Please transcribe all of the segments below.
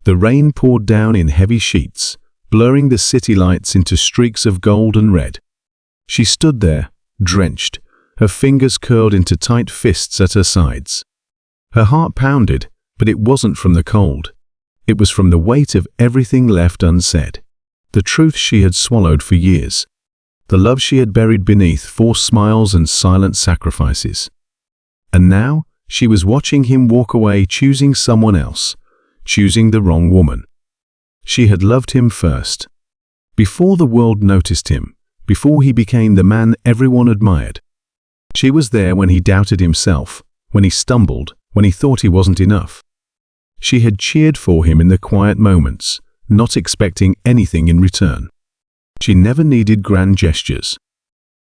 The rain poured down in heavy sheets, blurring the city lights into streaks of gold and red. She stood there, drenched, her fingers curled into tight fists at her sides. Her heart pounded, but it wasn't from the cold. It was from the weight of everything left unsaid. The truth she had swallowed for years. The love she had buried beneath forced smiles and silent sacrifices. And now, she was watching him walk away, choosing someone else, choosing the wrong woman. She had loved him first. Before the world noticed him, before he became the man everyone admired. She was there when he doubted himself, when he stumbled, when he thought he wasn't enough. She had cheered for him in the quiet moments, not expecting anything in return. She never needed grand gestures.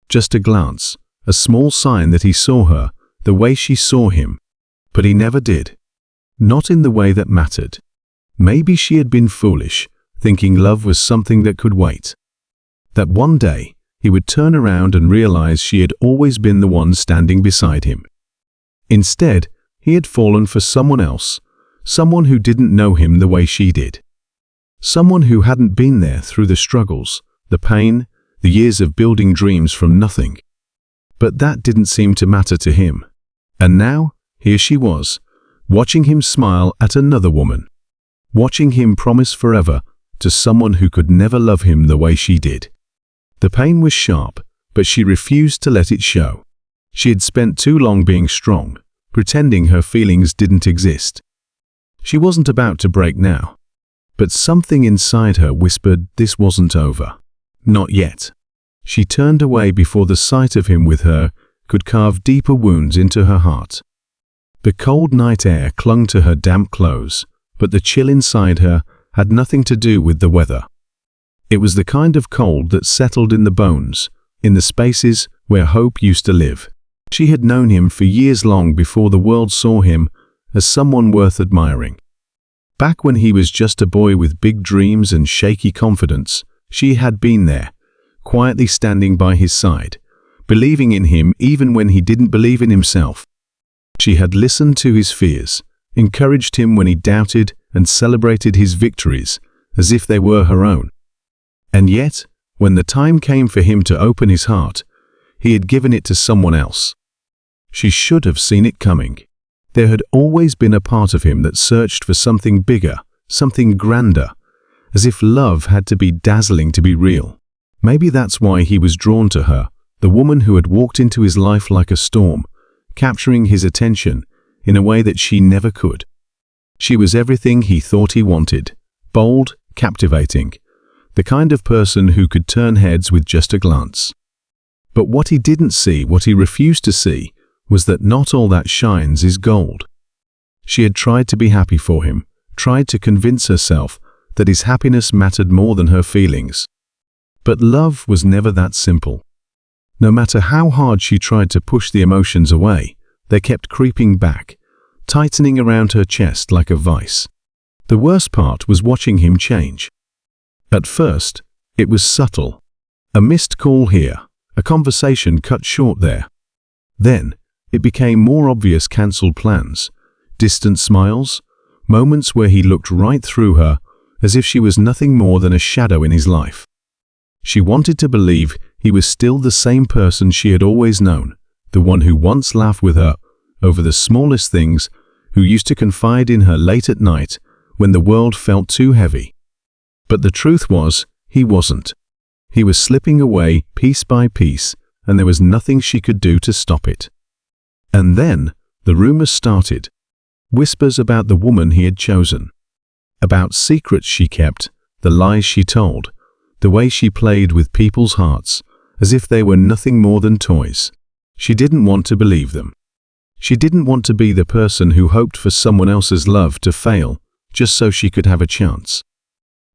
Just a glance, a small sign that he saw her, the way she saw him. But he never did. Not in the way that mattered. Maybe she had been foolish, thinking love was something that could wait. That one day, he would turn around and realize she had always been the one standing beside him. Instead, he had fallen for someone else, someone who didn't know him the way she did. Someone who hadn't been there through the struggles, the pain, the years of building dreams from nothing. But that didn't seem to matter to him. And now, here she was, watching him smile at another woman. Watching him promise forever to someone who could never love him the way she did. The pain was sharp, but she refused to let it show. She had spent too long being strong, pretending her feelings didn't exist. She wasn't about to break now. But something inside her whispered this wasn't over. Not yet. She turned away before the sight of him with her could carve deeper wounds into her heart. The cold night air clung to her damp clothes, but the chill inside her had nothing to do with the weather. It was the kind of cold that settled in the bones, in the spaces where hope used to live. She had known him for years long before the world saw him as someone worth admiring. Back when he was just a boy with big dreams and shaky confidence, she had been there, quietly standing by his side, believing in him even when he didn't believe in himself. She had listened to his fears, encouraged him when he doubted, and celebrated his victories as if they were her own. And yet, when the time came for him to open his heart, he had given it to someone else. She should have seen it coming. There had always been a part of him that searched for something bigger, something grander, as if love had to be dazzling to be real. Maybe that's why he was drawn to her, the woman who had walked into his life like a storm, capturing his attention in a way that she never could. She was everything he thought he wanted, bold, captivating, the kind of person who could turn heads with just a glance. But what he didn't see, what he refused to see, was that not all that shines is gold. She had tried to be happy for him, tried to convince herself that his happiness mattered more than her feelings. But love was never that simple. No matter how hard she tried to push the emotions away, they kept creeping back, tightening around her chest like a vice. The worst part was watching him change. At first, it was subtle. A missed call here, a conversation cut short there. Then, it became more obvious cancelled plans, distant smiles, moments where he looked right through her as if she was nothing more than a shadow in his life. She wanted to believe he was still the same person she had always known, the one who once laughed with her over the smallest things, who used to confide in her late at night when the world felt too heavy. But the truth was, he wasn't. He was slipping away piece by piece, and there was nothing she could do to stop it. And then, the rumors started. Whispers about the woman he had chosen. About secrets she kept, the lies she told, the way she played with people's hearts, as if they were nothing more than toys. She didn't want to believe them. She didn't want to be the person who hoped for someone else's love to fail, just so she could have a chance.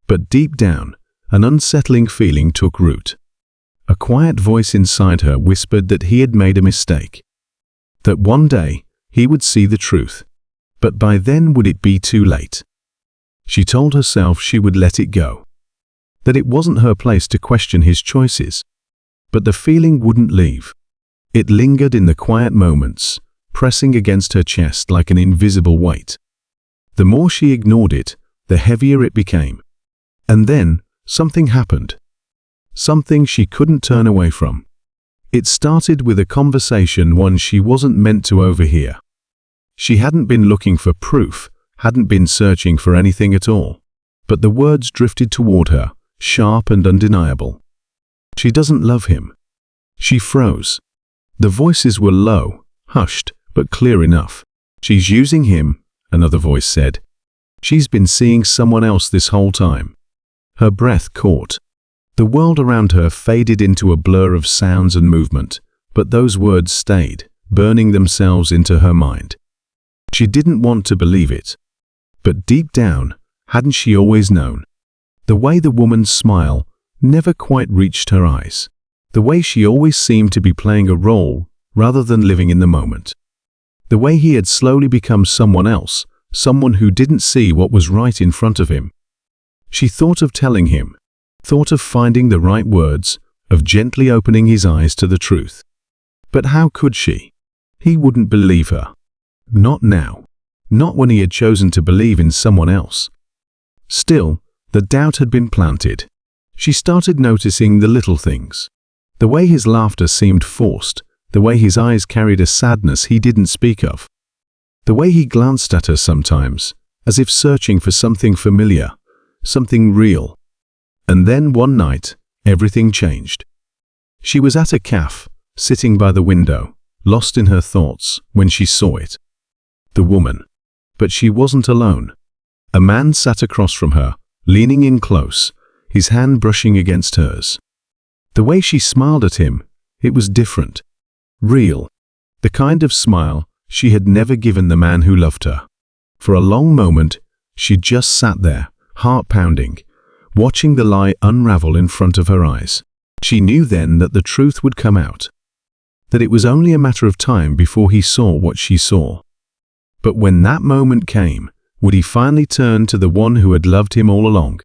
But deep down, an unsettling feeling took root. A quiet voice inside her whispered that he had made a mistake. That one day, he would see the truth. But by then would it be too late? She told herself she would let it go. That it wasn't her place to question his choices. But the feeling wouldn't leave. It lingered in the quiet moments, pressing against her chest like an invisible weight. The more she ignored it, the heavier it became. And then, something happened. Something she couldn't turn away from. It started with a conversation one she wasn't meant to overhear. She hadn't been looking for proof, hadn't been searching for anything at all. But the words drifted toward her, sharp and undeniable. She doesn't love him. She froze. The voices were low, hushed, but clear enough. She's using him, another voice said. She's been seeing someone else this whole time. Her breath caught. The world around her faded into a blur of sounds and movement, but those words stayed, burning themselves into her mind. She didn't want to believe it. But deep down, hadn't she always known? The way the woman's smile never quite reached her eyes. The way she always seemed to be playing a role rather than living in the moment. The way he had slowly become someone else, someone who didn't see what was right in front of him. She thought of telling him, thought of finding the right words, of gently opening his eyes to the truth. But how could she? He wouldn't believe her. Not now. Not when he had chosen to believe in someone else. Still, the doubt had been planted. She started noticing the little things. The way his laughter seemed forced, the way his eyes carried a sadness he didn't speak of. The way he glanced at her sometimes, as if searching for something familiar, something real. And then one night, everything changed. She was at a cafe, sitting by the window, lost in her thoughts, when she saw it. The woman. But she wasn't alone. A man sat across from her, leaning in close, his hand brushing against hers. The way she smiled at him, it was different. Real. The kind of smile she had never given the man who loved her. For a long moment, she just sat there, heart pounding, watching the lie unravel in front of her eyes. She knew then that the truth would come out. That it was only a matter of time before he saw what she saw. But when that moment came, would he finally turn to the one who had loved him all along?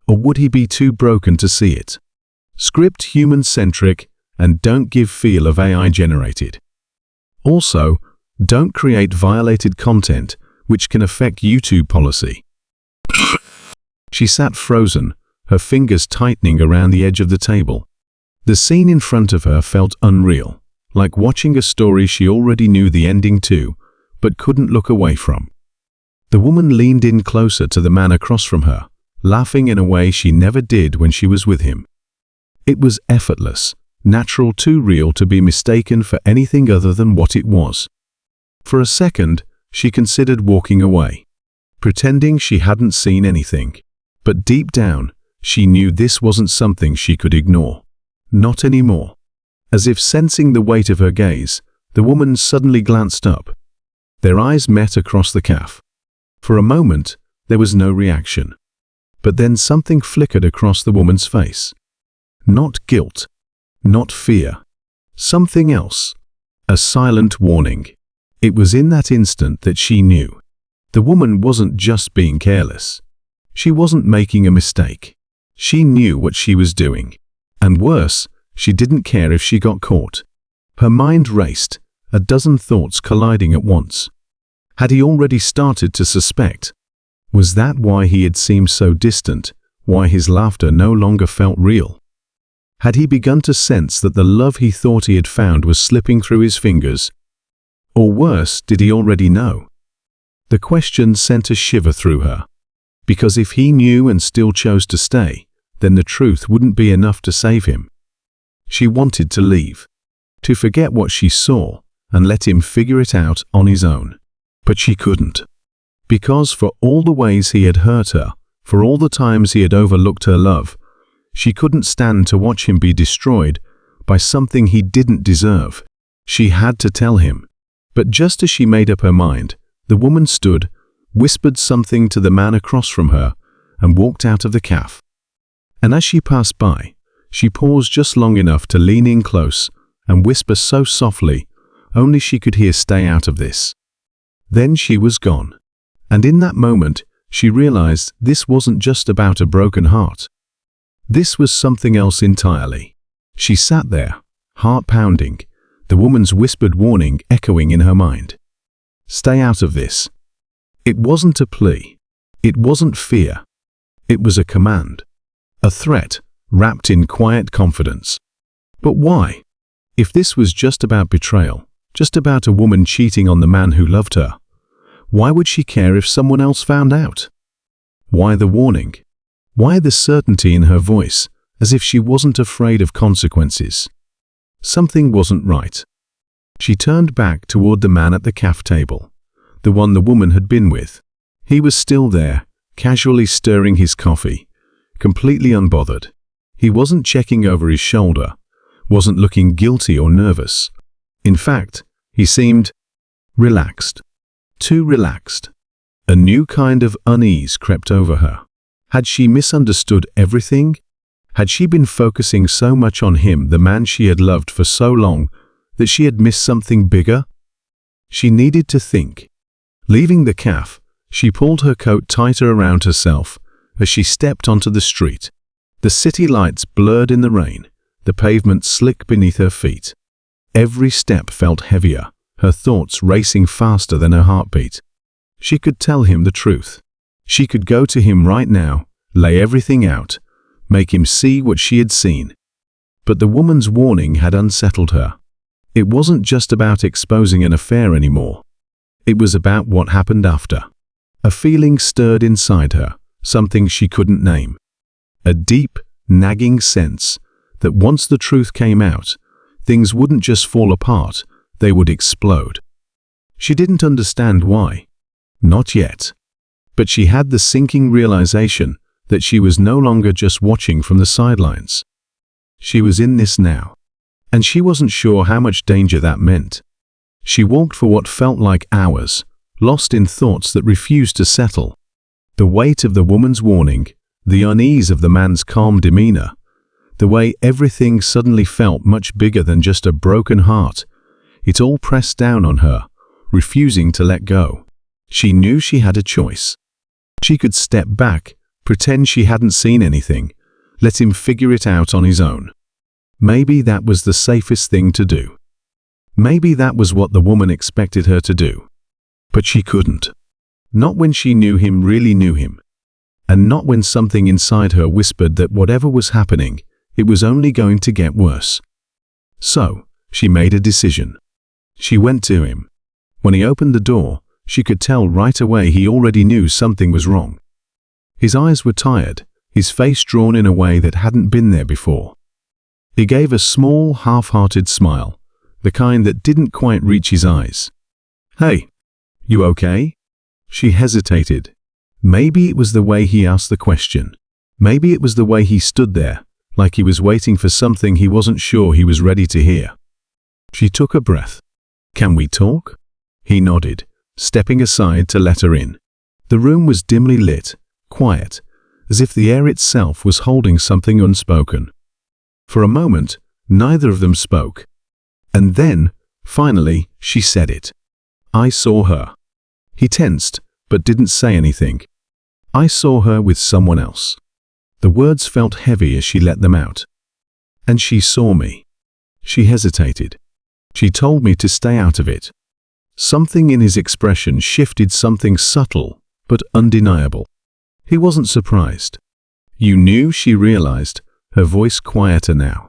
Or would he be too broken to see it? Script human-centric and don't give feel of AI-generated. Also, don't create violated content which can affect YouTube policy. She sat frozen, her fingers tightening around the edge of the table. The scene in front of her felt unreal, like watching a story she already knew the ending to, but couldn't look away from. The woman leaned in closer to the man across from her, laughing in a way she never did when she was with him. It was effortless, natural, too real to be mistaken for anything other than what it was. For a second, she considered walking away, pretending she hadn't seen anything. But deep down, she knew this wasn't something she could ignore. Not anymore. As if sensing the weight of her gaze, the woman suddenly glanced up. Their eyes met across the cafe. For a moment, there was no reaction. But then something flickered across the woman's face. Not guilt. Not fear. Something else. A silent warning. It was in that instant that she knew. The woman wasn't just being careless. She wasn't making a mistake. She knew what she was doing. And worse, she didn't care if she got caught. Her mind raced, a dozen thoughts colliding at once. Had he already started to suspect? Was that why he had seemed so distant, why his laughter no longer felt real? Had he begun to sense that the love he thought he had found was slipping through his fingers? Or worse, did he already know? The question sent a shiver through her. Because if he knew and still chose to stay, then the truth wouldn't be enough to save him. She wanted to leave, to forget what she saw and let him figure it out on his own. But she couldn't. Because for all the ways he had hurt her, for all the times he had overlooked her love, she couldn't stand to watch him be destroyed by something he didn't deserve. She had to tell him. But just as she made up her mind, the woman stood, whispered something to the man across from her, and walked out of the cafe. And as she passed by, she paused just long enough to lean in close and whisper so softly, only she could hear, "Stay out of this." Then she was gone. And in that moment, she realized this wasn't just about a broken heart. This was something else entirely. She sat there, heart pounding, the woman's whispered warning echoing in her mind. Stay out of this. It wasn't a plea. It wasn't fear. It was a command. A threat, wrapped in quiet confidence. But why? If this was just about betrayal, just about a woman cheating on the man who loved her, why would she care if someone else found out? Why the warning? Why the certainty in her voice, as if she wasn't afraid of consequences? Something wasn't right. She turned back toward the man at the cafe table, the one the woman had been with. He was still there, casually stirring his coffee, completely unbothered. He wasn't checking over his shoulder, wasn't looking guilty or nervous. In fact, he seemed relaxed. Too relaxed. A new kind of unease crept over her. Had she misunderstood everything? Had she been focusing so much on him, the man she had loved for so long, that she had missed something bigger? She needed to think. Leaving the cafe, she pulled her coat tighter around herself as she stepped onto the street. The city lights blurred in the rain, the pavement slick beneath her feet. Every step felt heavier, her thoughts racing faster than her heartbeat. She could tell him the truth. She could go to him right now, lay everything out, make him see what she had seen. But the woman's warning had unsettled her. It wasn't just about exposing an affair anymore. It was about what happened after. A feeling stirred inside her, something she couldn't name. A deep, nagging sense that once the truth came out, things wouldn't just fall apart, they would explode. She didn't understand why. Not yet. But she had the sinking realization that she was no longer just watching from the sidelines. She was in this now. And she wasn't sure how much danger that meant. She walked for what felt like hours, lost in thoughts that refused to settle. The weight of the woman's warning, the unease of the man's calm demeanor, the way everything suddenly felt much bigger than just a broken heart, it all pressed down on her, refusing to let go. She knew she had a choice. She could step back, pretend she hadn't seen anything, let him figure it out on his own. Maybe that was the safest thing to do. Maybe that was what the woman expected her to do. But she couldn't. Not when she knew him, really knew him. And not when something inside her whispered that whatever was happening, it was only going to get worse. So, she made a decision. She went to him. When he opened the door, she could tell right away he already knew something was wrong. His eyes were tired, his face drawn in a way that hadn't been there before. He gave a small, half-hearted smile, the kind that didn't quite reach his eyes. "Hey, you okay?" She hesitated. Maybe it was the way he asked the question. Maybe it was the way he stood there, like he was waiting for something he wasn't sure he was ready to hear. She took a breath. "Can we talk?" He nodded, stepping aside to let her in. The room was dimly lit, quiet, as if the air itself was holding something unspoken. For a moment, neither of them spoke. And then, finally, she said it. "I saw her." He tensed, but didn't say anything. "I saw her with someone else." The words felt heavy as she let them out. "And she saw me." She hesitated. "She told me to stay out of it." Something in his expression shifted, something subtle, but undeniable. He wasn't surprised. "You knew?" she realized, her voice quieter now.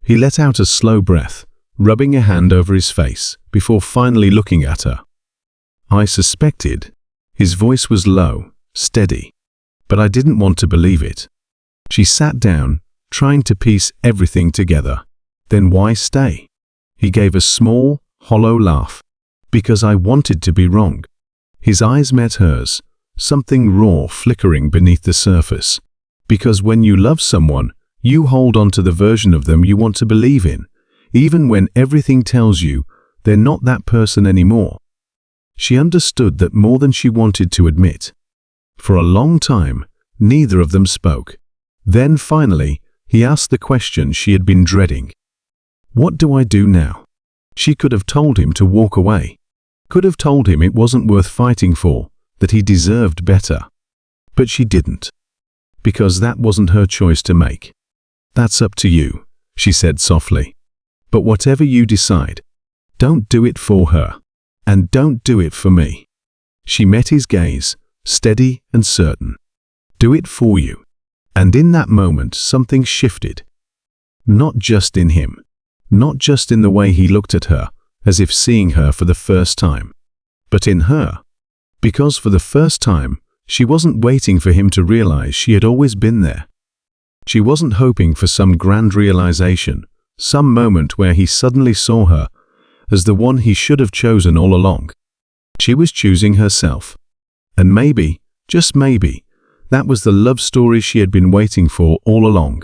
He let out a slow breath, rubbing a hand over his face, before finally looking at her. "I suspected." His voice was low, steady, but I didn't want to believe it. She sat down, trying to piece everything together. "Then why stay?" He gave a small, hollow laugh. "Because I wanted to be wrong." His eyes met hers, something raw flickering beneath the surface. Because when you love someone, you hold on to the version of them you want to believe in, even when everything tells you they're not that person anymore. She understood that more than she wanted to admit. For a long time, neither of them spoke. Then finally, he asked the question she had been dreading. "What do I do now?" She could have told him to walk away. Could have told him it wasn't worth fighting for, that he deserved better. But she didn't. Because that wasn't her choice to make. "That's up to you," she said softly. "But whatever you decide, don't do it for her. And don't do it for me." She met his gaze, steady and certain. Do it for you. And in that moment, something shifted. Not just in him. Not just in the way he looked at her, as if seeing her for the first time. But in her. Because for the first time, she wasn't waiting for him to realize she had always been there. She wasn't hoping for some grand realization, some moment where he suddenly saw her as the one he should have chosen all along. She was choosing herself. And maybe, just maybe, that was the love story she had been waiting for all along.